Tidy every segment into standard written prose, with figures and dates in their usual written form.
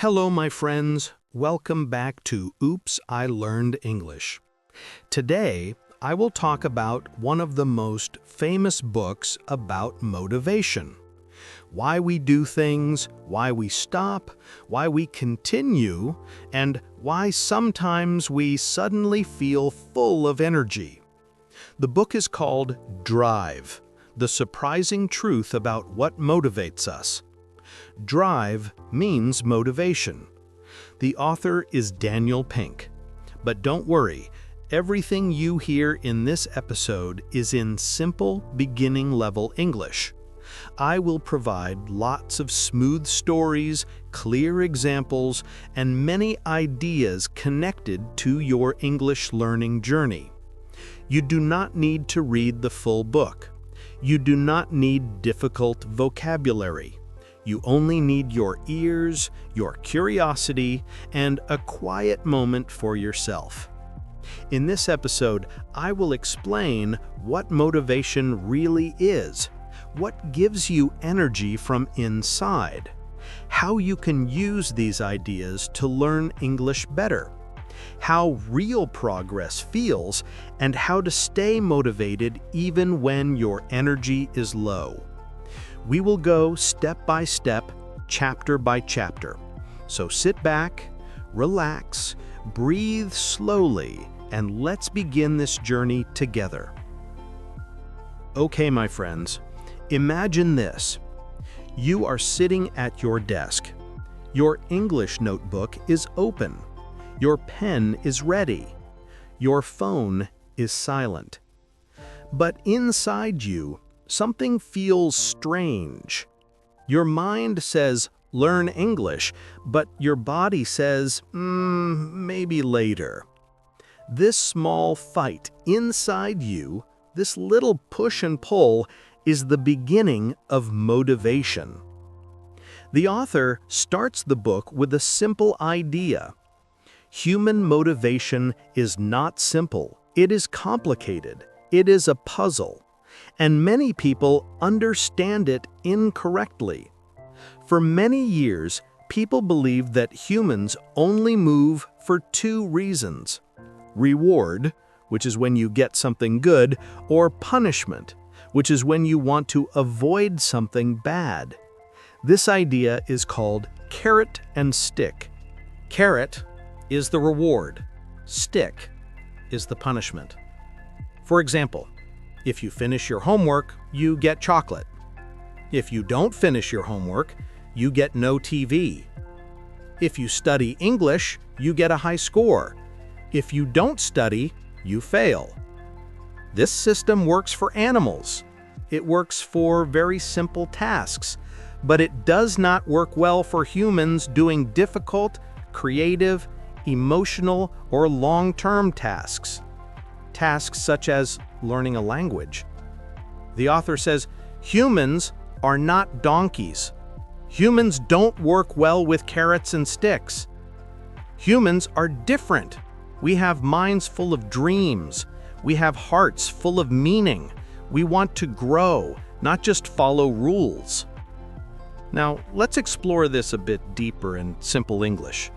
Hello, my friends. Welcome back to Oops, I Learned English. Today, I will talk about one of the most famous books about motivation. Why we do things, why we stop, why we continue, and why sometimes we suddenly feel full of energy. The book is called Drive, The Surprising Truth About What Motivates Us. Drive means motivation. The author is Daniel Pink. But don't worry, everything you hear in this episode is in simple, beginning-level English. I will provide lots of smooth stories, clear examples, and many ideas connected to your English learning journey. You do not need to read the full book. You do not need difficult vocabulary. You only need your ears, your curiosity, and a quiet moment for yourself. In this episode, I will explain what motivation really is, what gives you energy from inside, how you can use these ideas to learn English better, how real progress feels, and how to stay motivated even when your energy is low. We will go step by step, chapter by chapter. So sit back, relax, breathe slowly, and let's begin this journey together. Okay, my friends, imagine this. You are sitting at your desk. Your English notebook is open. Your pen is ready. Your phone is silent. But inside you, something feels strange. Your mind says, learn English, but your body says, maybe later. This small fight inside you, this little push and pull, is the beginning of motivation. The author starts the book with a simple idea. Human motivation is not simple. It is complicated. It is a puzzle. And many people understand it incorrectly. For many years, people believed that humans only move for two reasons: reward, which is when you get something good, or punishment, which is when you want to avoid something bad. This idea is called carrot and stick. Carrot is the reward. Stick is the punishment. For example, if you finish your homework, you get chocolate. If you don't finish your homework, you get no TV. If you study English, you get a high score. If you don't study, you fail. This system works for animals. It works for very simple tasks, but it does not work well for humans doing difficult, creative, emotional, or long-term tasks. Tasks such as learning a language. The author says, humans are not donkeys. Humans don't work well with carrots and sticks. Humans are different. We have minds full of dreams. We have hearts full of meaning. We want to grow, not just follow rules. Now, let's explore this a bit deeper in simple English.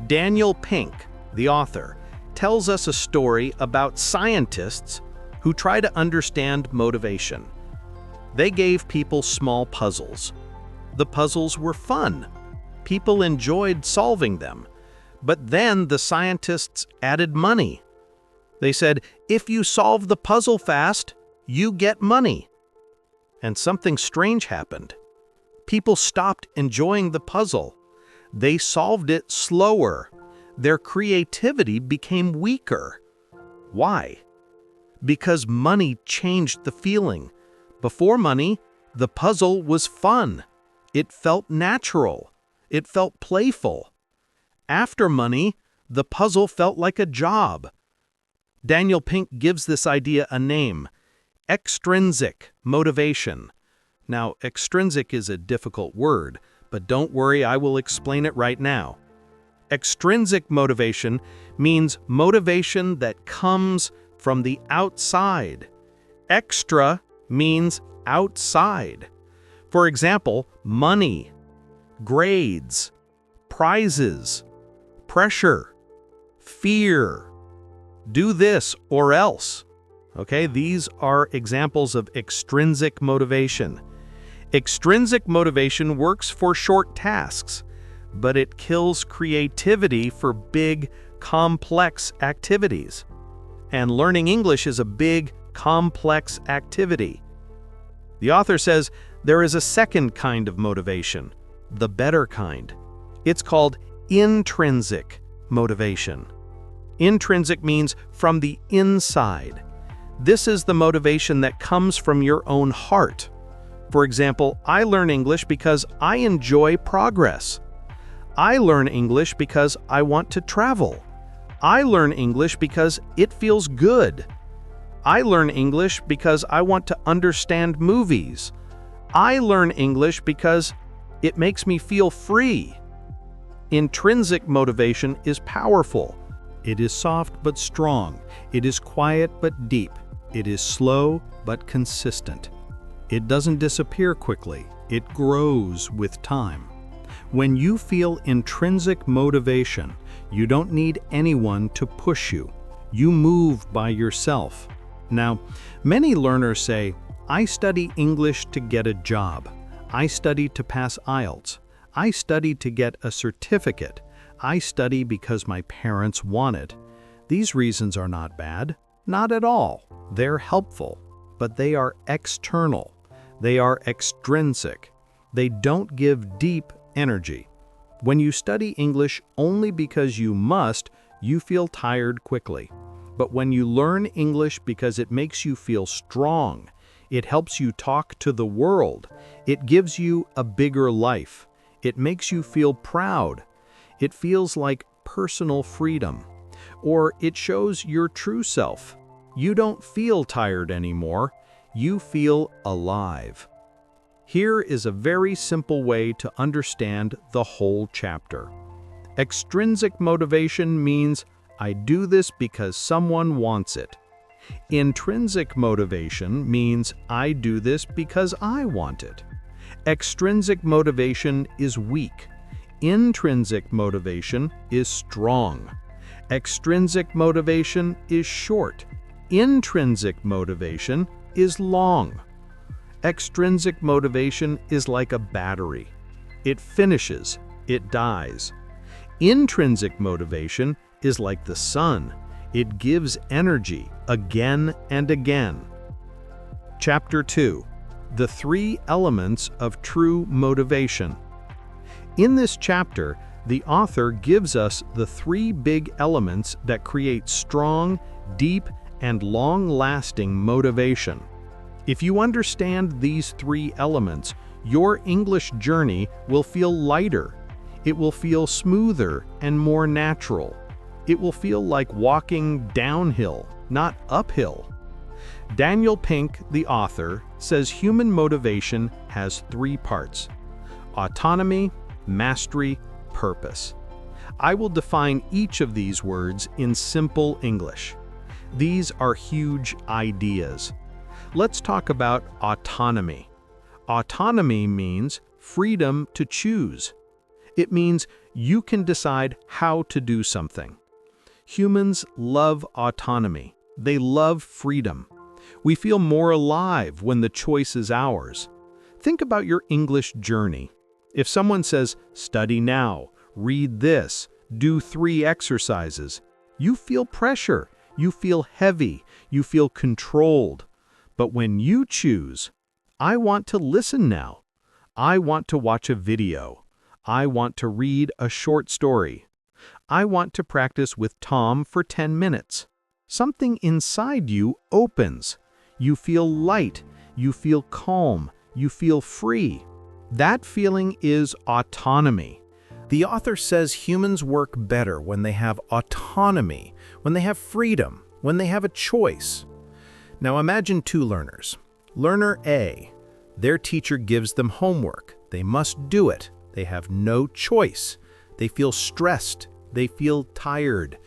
Daniel Pink, the author, tells us a story about scientists who try to understand motivation. They gave people small puzzles. The puzzles were fun. People enjoyed solving them. But then the scientists added money. They said, if you solve the puzzle fast, you get money. And something strange happened. People stopped enjoying the puzzle. They solved it slower. Their creativity became weaker. Why? Because money changed the feeling. Before money, the puzzle was fun. It felt natural. It felt playful. After money, the puzzle felt like a job. Daniel Pink gives this idea a name: extrinsic motivation. Now, extrinsic is a difficult word, but don't worry, I will explain it right now. Extrinsic motivation means motivation that comes from the outside. Extra means outside. For example, money, grades, prizes, pressure, fear, do this or else. Okay, these are examples of extrinsic motivation. Extrinsic motivation works for short tasks, but it kills creativity for big, complex activities. And learning English is a big, complex activity. The author says there is a second kind of motivation, the better kind. It's called intrinsic motivation. Intrinsic means from the inside. This is the motivation that comes from your own heart. For example, I learn English because I enjoy progress. I learn English because I want to travel. I learn English because it feels good. I learn English because I want to understand movies. I learn English because it makes me feel free. Intrinsic motivation is powerful. It is soft but strong. It is quiet but deep. It is slow but consistent. It doesn't disappear quickly. It grows with time. When you feel intrinsic motivation, you don't need anyone to push you. You move by yourself. Now, many learners say, I study English to get a job. I study to pass IELTS. I study to get a certificate. I study because my parents want it. These reasons are not bad. Not at all. They're helpful, but they are external. They are extrinsic. They don't give deep energy. When you study English only because you must, you feel tired quickly. But when you learn English because it makes you feel strong, it helps you talk to the world, it gives you a bigger life, it makes you feel proud, it feels like personal freedom, or it shows your true self. You don't feel tired anymore, you feel alive. Here is a very simple way to understand the whole chapter. Extrinsic motivation means I do this because someone wants it. Intrinsic motivation means I do this because I want it. Extrinsic motivation is weak. Intrinsic motivation is strong. Extrinsic motivation is short. Intrinsic motivation is long. Extrinsic motivation is like a battery. It finishes, it dies. Intrinsic motivation is like the sun. It gives energy again and again. Chapter 2. The 3 elements of true motivation. In this chapter, the author gives us the 3 big elements that create strong, deep, and long-lasting motivation. If you understand these 3 elements, your English journey will feel lighter. It will feel smoother and more natural. It will feel like walking downhill, not uphill. Daniel Pink, the author, says human motivation has 3 parts: autonomy, mastery, purpose. I will define each of these words in simple English. These are huge ideas. Let's talk about autonomy. Autonomy means freedom to choose. It means you can decide how to do something. Humans love autonomy. They love freedom. We feel more alive when the choice is ours. Think about your English journey. If someone says, study now, read this, do 3 exercises, you feel pressure, you feel heavy, you feel controlled. But when you choose, I want to listen now, I want to watch a video, I want to read a short story, I want to practice with Tom for 10 minutes. Something inside you opens. You feel light, you feel calm, you feel free. That feeling is autonomy. The author says humans work better when they have autonomy, when they have freedom, when they have a choice. Now imagine 2 learners. Learner A, their teacher gives them homework. They must do it. They have no choice. They feel stressed. They feel tired.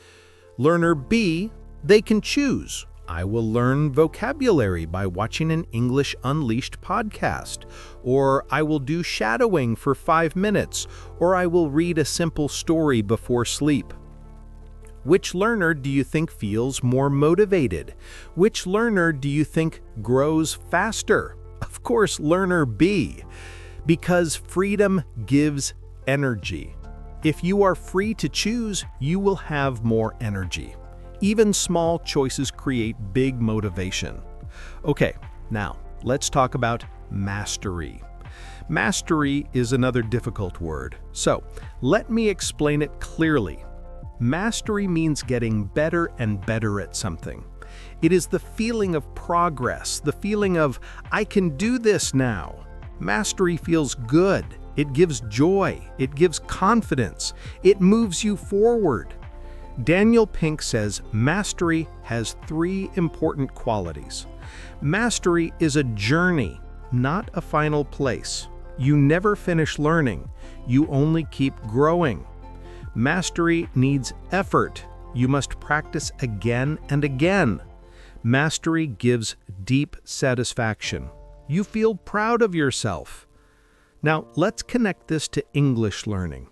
Learner B, they can choose. I will learn vocabulary by watching an English Unleashed podcast, or I will do shadowing for 5 minutes, or I will read a simple story before sleep. Which learner do you think feels more motivated? Which learner do you think grows faster? Of course, learner B, because freedom gives energy. If you are free to choose, you will have more energy. Even small choices create big motivation. Okay, now let's talk about mastery. Mastery is another difficult word, so let me explain it clearly. Mastery means getting better and better at something. It is the feeling of progress, the feeling of, I can do this now. Mastery feels good. It gives joy. It gives confidence. It moves you forward. Daniel Pink says mastery has 3 important qualities. Mastery is a journey, not a final place. You never finish learning. You only keep growing. Mastery needs effort. You must practice again and again. Mastery gives deep satisfaction. You feel proud of yourself. Now, let's connect this to English learning.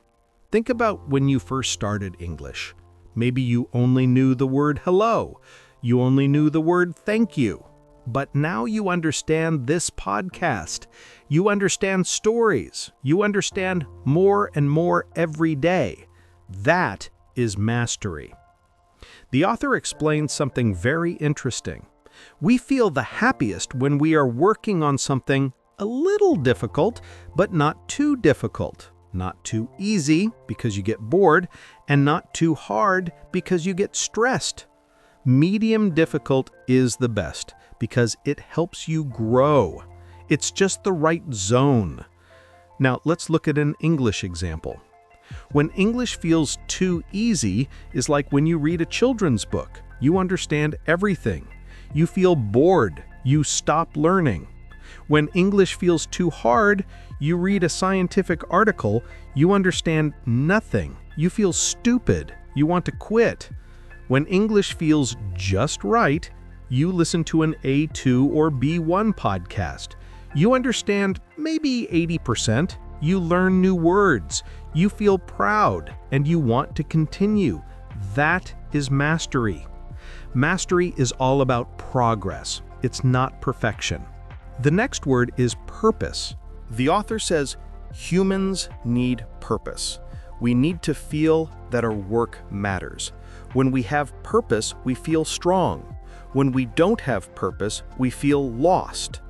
Think about when you first started English. Maybe you only knew the word hello. You only knew the word thank you. But now you understand this podcast. You understand stories. You understand more and more every day. That is mastery. The author explains something very interesting. We feel the happiest when we are working on something a little difficult, but not too difficult. Not too easy because you get bored, and not too hard because you get stressed. Medium difficult is the best because it helps you grow. It's just the right zone. Now let's look at an English example. When English feels too easy is like when you read a children's book. You understand everything. You feel bored. You stop learning. When English feels too hard, you read a scientific article, you understand nothing. You feel stupid. You want to quit. When English feels just right, you listen to an A2 or B1 podcast. You understand maybe 80%. You learn new words. You feel proud, and you want to continue. That is mastery. Mastery is all about progress. It's not perfection. The next word is purpose. The author says, humans need purpose. We need to feel that our work matters. When we have purpose, we feel strong. When we don't have purpose, we feel lost.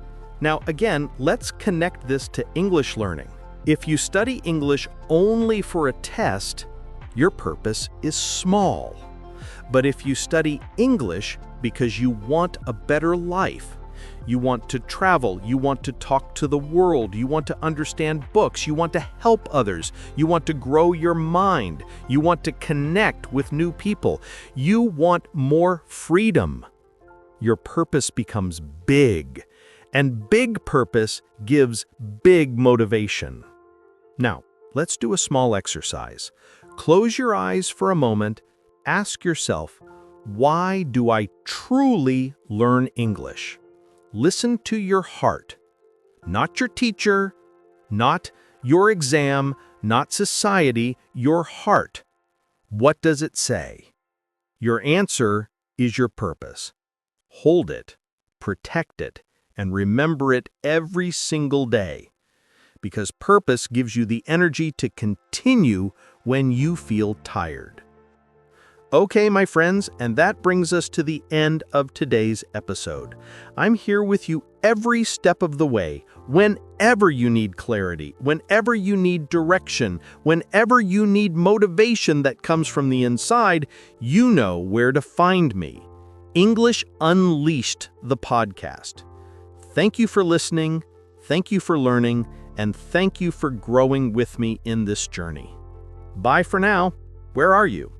Now, again, let's connect this to English learning. If you study English only for a test, your purpose is small. But if you study English because you want a better life, you want to travel, you want to talk to the world, you want to understand books, you want to help others, you want to grow your mind, you want to connect with new people, you want more freedom, your purpose becomes big, and big purpose gives big motivation. Now, let's do a small exercise. Close your eyes for a moment. Ask yourself, why do I truly learn English? Listen to your heart, not your teacher, not your exam, not society, your heart. What does it say? Your answer is your purpose. Hold it, protect it, and remember it every single day. Because purpose gives you the energy to continue when you feel tired. Okay, my friends, and that brings us to the end of today's episode. I'm here with you every step of the way, whenever you need clarity, whenever you need direction, whenever you need motivation that comes from the inside, you know where to find me. English Unleashed, the podcast. Thank you for listening, thank you for learning, and thank you for growing with me in this journey. Bye for now. Where are you?